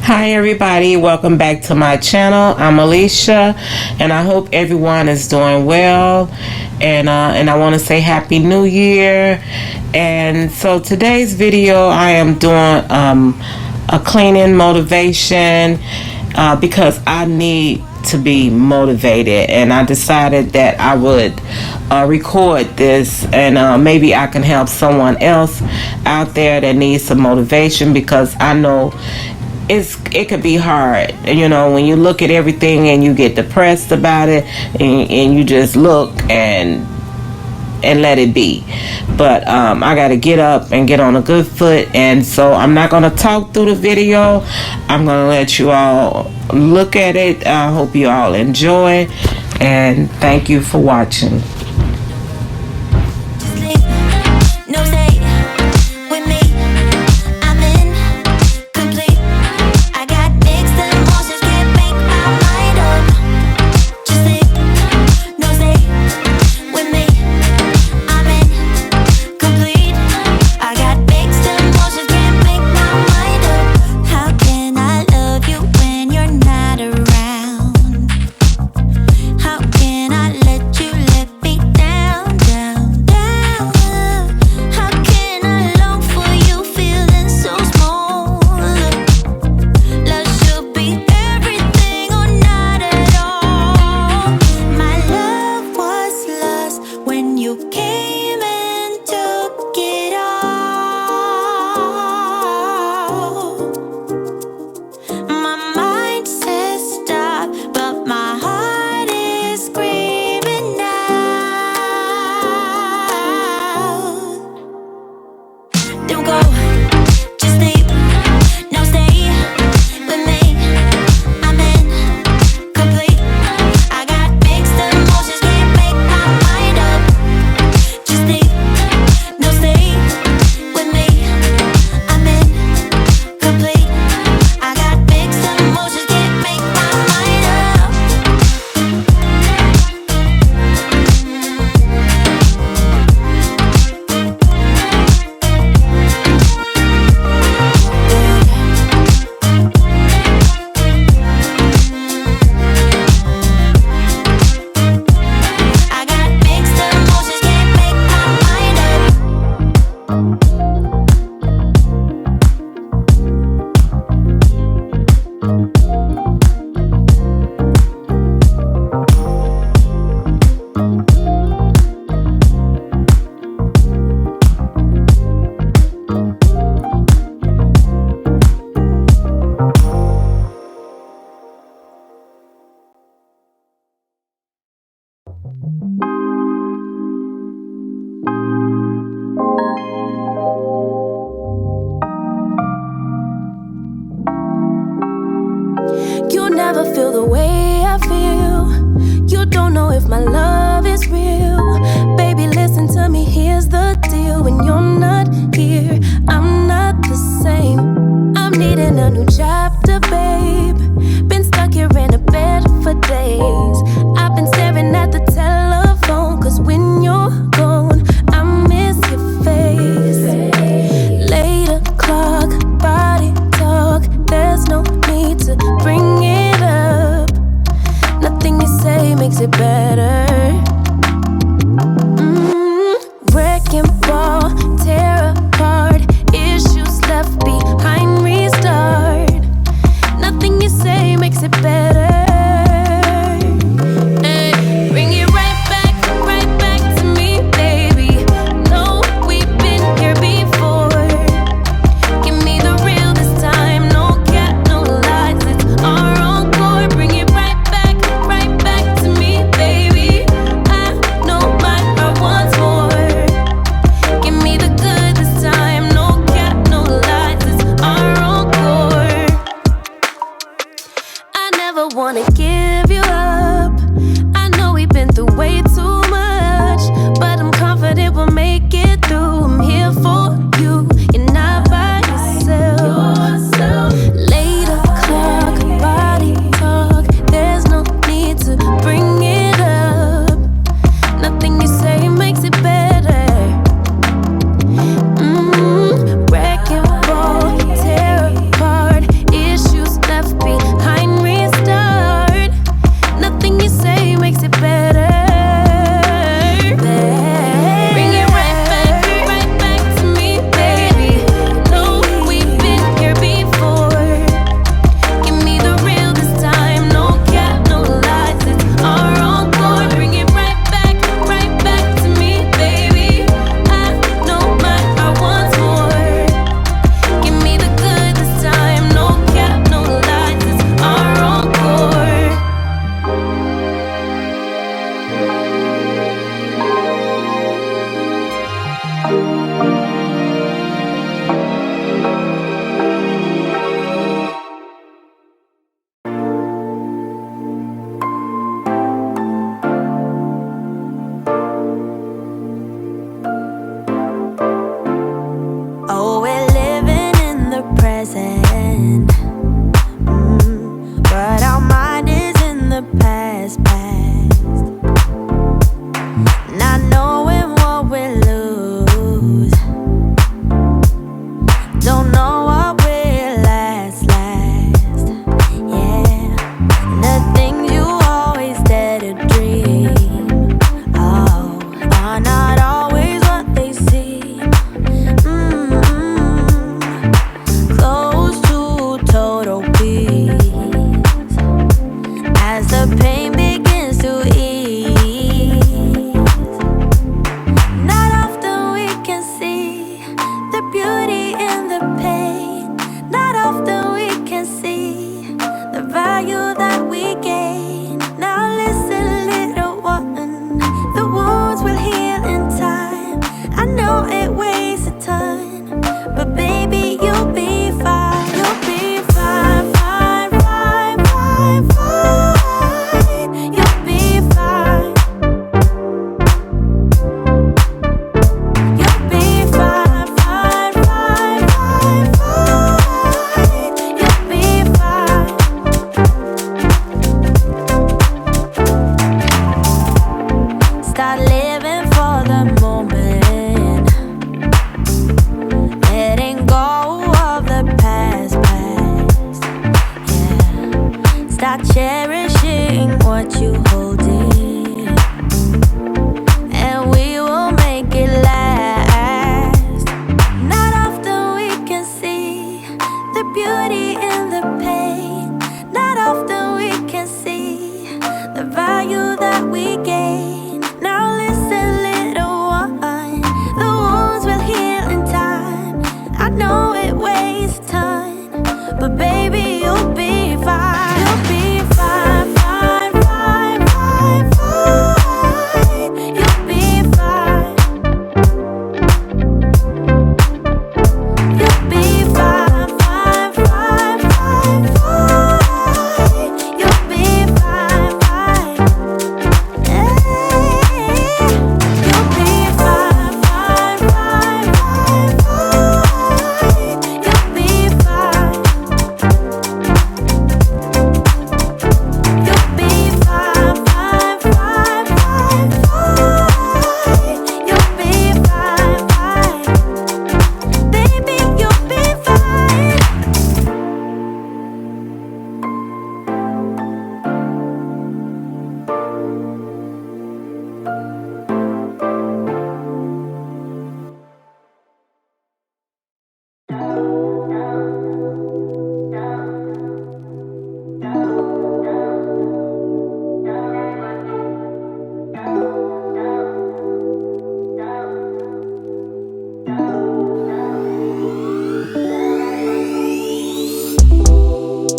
Hi everybody, welcome back to my channel. I'm Alicia and I hope everyone is doing well, and I want to say Happy New Year. And so today's video I am doing a cleaning motivation because I need to be motivated, and I decided that I would record this, and maybe I can help someone else out there that needs some motivation, because I know it could be hard, you know, when you look at everything and you get depressed about it, and you just look and let it be. But I gotta get up and get on a good foot, and so I'm not gonna talk through the video. I'm gonna let you all look at it. I hope you all enjoy, and thank you for watching. You never feel the way I feel. You don't know if my love is real. Baby, listen to me, here's the deal. When you're not here, I'm not the same. I'm needing a new chapter, babe. Been stuck here in a bed for days. I've been staring at the telephone, cause when you're gone, I miss your face. Late o'clock, body talk. There's no need to bring it up. Nothing you say makes it better. Wrecking ball, tear apart. Issues left behind, restart. Nothing you say makes it better. baby, you'll be fine. You'll be fine, fine, fine, fine, fine. You'll be fine. You'll be fine, fine, fine, fine, fine. You'll be fine, fine. Hey. You'll be fine, fine, fine, fine, fine. You'll be fine. You'll be fine, fine, fine, fine, fine. You'll be fine, fine. Baby, you'll be fine.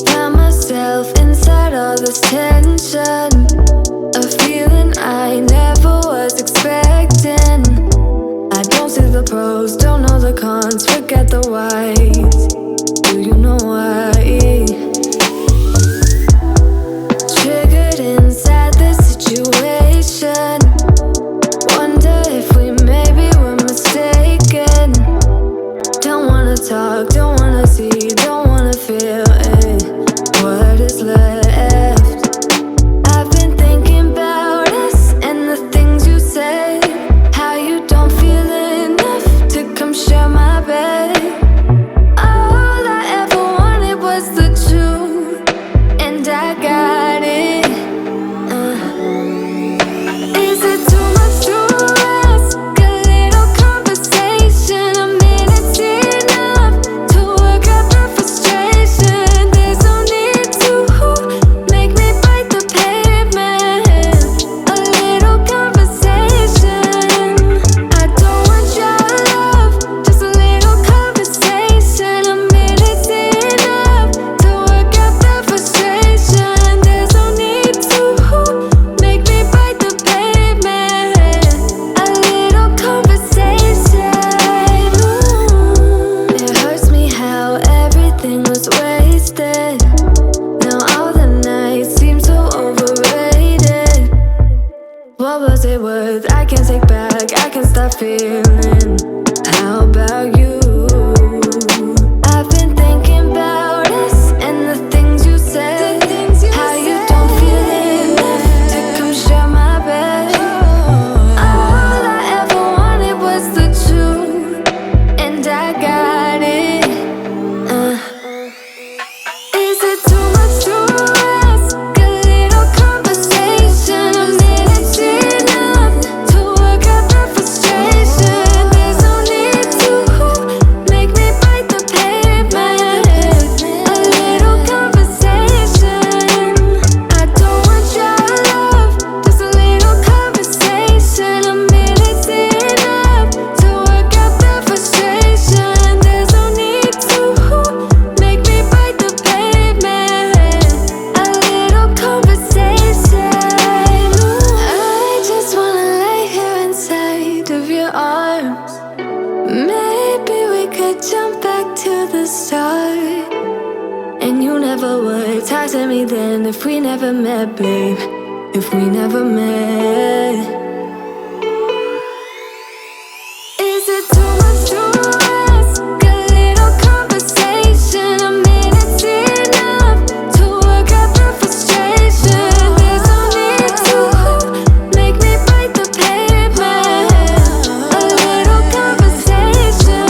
Found myself inside all this tension, a feeling I never was expecting. I don't see the pros, don't know the cons, forget the whys. Do you know why? Triggered inside this situation. Wonder if we maybe were mistaken. Don't wanna talk, don't wanna see, don't wanna feel it. What is left? I've been thinking about us and the things you say. How you don't feel enough to come share my bed. All I ever wanted was the truth, and I got it. Is it too much to ask? A little conversation, a minute's enough to work out the frustration. There's no need to make me bite the pavement. A little conversation. I don't want your love, just a little conversation. A minute's enough to work out the frustration. There's no need to make me bite the pavement. A little conversation. It hurts me how everything was wasted. Now all the nights seem so overrated. What was it worth? I can't take back, I can't stop feeling. How about you? I've been thinking about us and the things you said. How you don't feel enough to come share my bed. All I ever wanted was the truth, and I got it. Is it too much to ask? A little conversation, a minute's enough to work out the frustration. There's no need to make me bite the pavement. A little conversation. I don't want your love, just a little conversation. A minute's enough to work out the frustration. There's no need to make me bite the pavement. A little conversation. I just wanna lay here inside of your arms. Maybe we could jump back to the start. And you never would talk to me then if we never met, babe. If we never met. Is it too much to ask? A little conversation, a minute's enough to work out the frustration. There's no need to make me bite the pavement. A little conversation.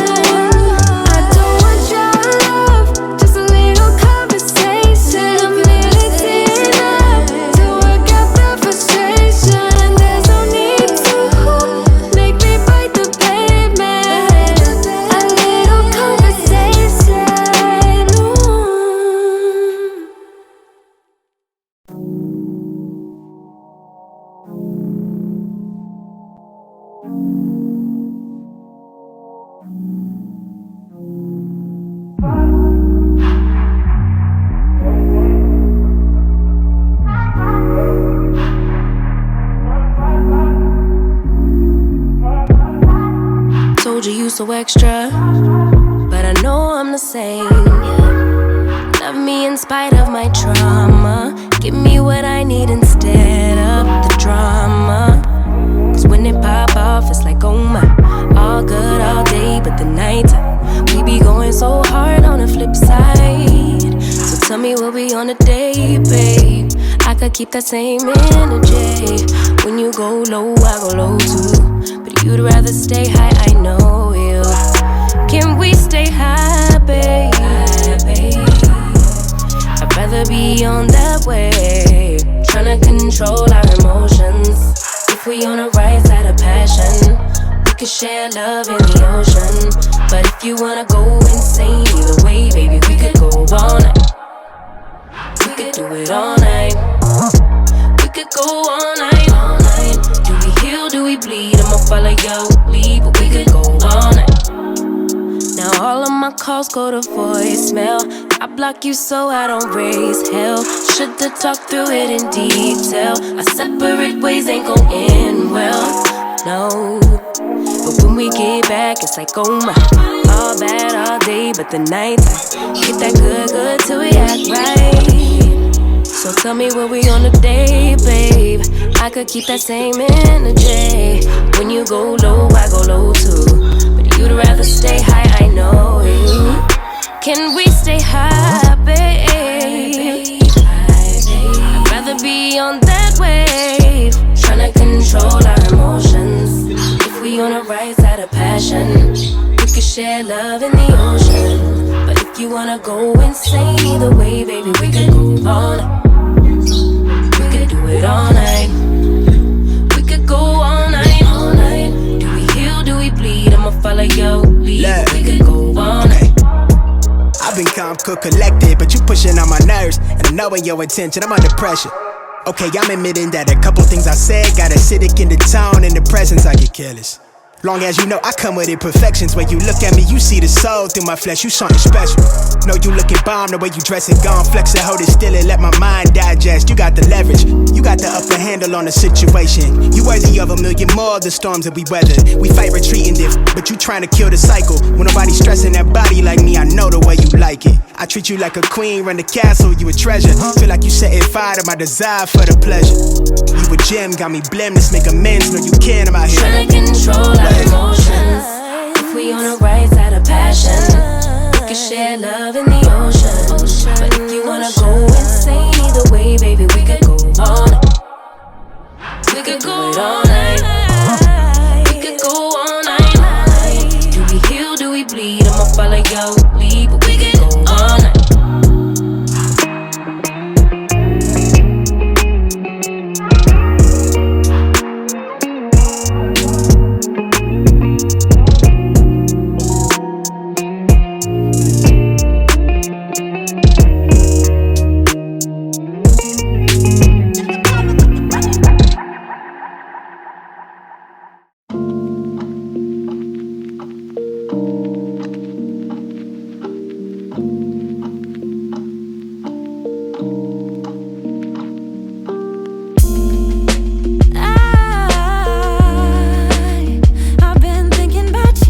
I don't want your love, just a little conversation. A minute's enough to work out the frustration. There's no you so extra, but I know I'm the same. Love me in spite of my trauma. Give me what I need instead of the drama. Cause when it pop off, it's like, oh my. All good all day, but the night we be going so hard on the flip side. So tell me what we on a day, babe. I could keep that same energy. When you go low, I go low too. But you'd rather stay high, I know you. Can we stay high, babe? I'd rather be on that wave, tryna control our emotions. If we on the right side of passion, we could share love in the ocean. But if you wanna go insane either way, baby, we could go all night. We could do it all night. We could go all night, all night. Do we heal, do we bleed? I'ma follow your lead, but we could go all night. Now all of my calls go to voicemail. I block you so I don't raise hell. Should've talked through it in detail. Our separate ways ain't gon' end well, no. But when we get back, it's like, oh my. All bad all day, but the night get that good, good till we act right. So tell me what we on today, babe. I could keep that same energy. When you go low, I go low too. You'd rather stay high, I know you. Can we stay high, babe? I'd rather be on that wave, tryna control our emotions. If we on the right side of passion, we could share love in the ocean. But if you wanna go insane either way, baby, we could go all night. We could do it all night. We could go all night, all night. Do we heal, do we bleed? I'ma follow your lead. We could go all night. I've been calm, cool, collected, but you pushing on my nerves. And knowing your intention, I'm under pressure. Okay, I'm admitting that a couple things I said got acidic in the tone. In the presence, I get careless. Long as you know I come with imperfections. When you look at me, you see the soul through my flesh. You something special. Know you looking bomb, the way you dress it, gone flex it, hold it still and let my mind digest. You got the leverage, you got the upper handle on the situation. You worthy of a million more of the storms that we weathered. We fight retreating but you trying to kill the cycle. When nobody stressing that body like me, I know the way you like it. I treat you like a queen, run the castle, you a treasure. Feel like you setting fire to my desire for the pleasure. You a gem, got me blem, let's make amends. Know you can, I'm out here trying to control our emotions. If we on the right side of passion, we can share love in the ocean. But if you wanna go insane either way, baby, we could go all night. We could go all night. We could go all night. Do we heal, do we bleed? I'ma follow your lead, but we could go all night.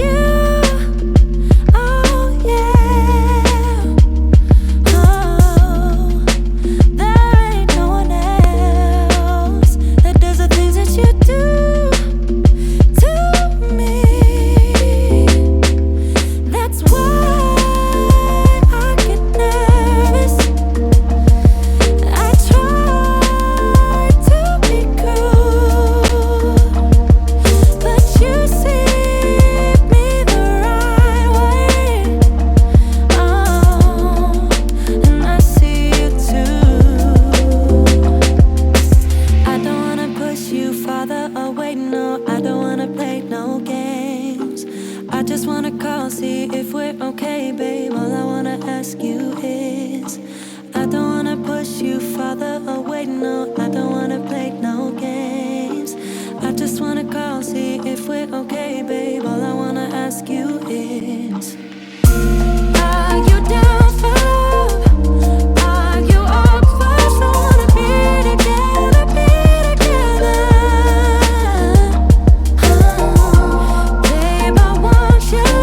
Yeah.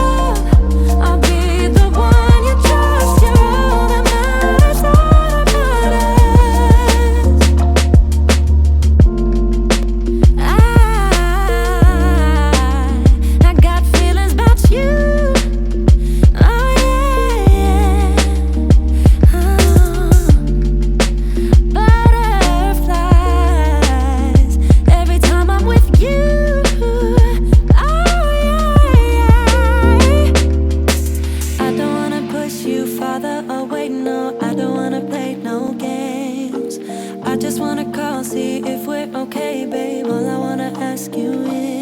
ask you if